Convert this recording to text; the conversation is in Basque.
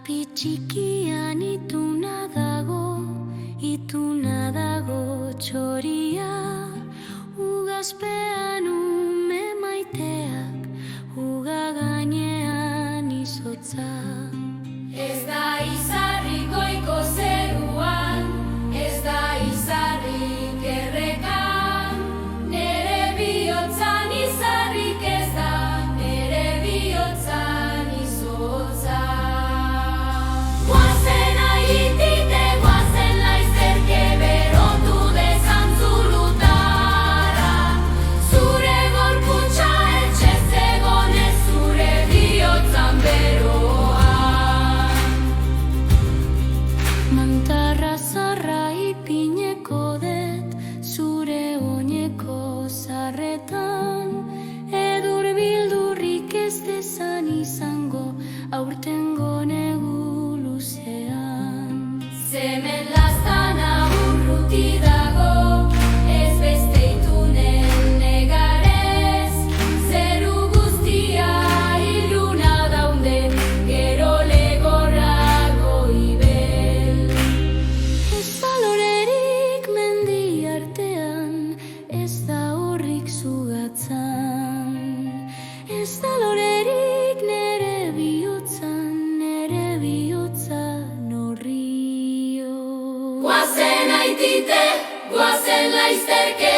Azpi txikian ituna dago txoria, ugazpean ume maiteak, uga gainean izotza. Ez da izarrik goiko zeruan, ez da izarrik errekan, nere bihotzan izarrik ez da, nere bihotzan izotza. Guazen aitite, guazen laizterke berotu dezan zurutara, zure gorputza etxez egonez zure bihotzan beroa. Mantarra zarra ipineko det zure oineko zarretan, edur bildurrik ez dezan izango aurtengo negu luzean. Zemen laztana urruti dago, ez beste itunen negarez, zeru guztia iluna daunde, gero legorrago ibel. Ez da lorerik mendi artean, ez da horrik zugatzan. Ez da lorerik nere bihotzan horrio. Guazen aitite, guazen laizterke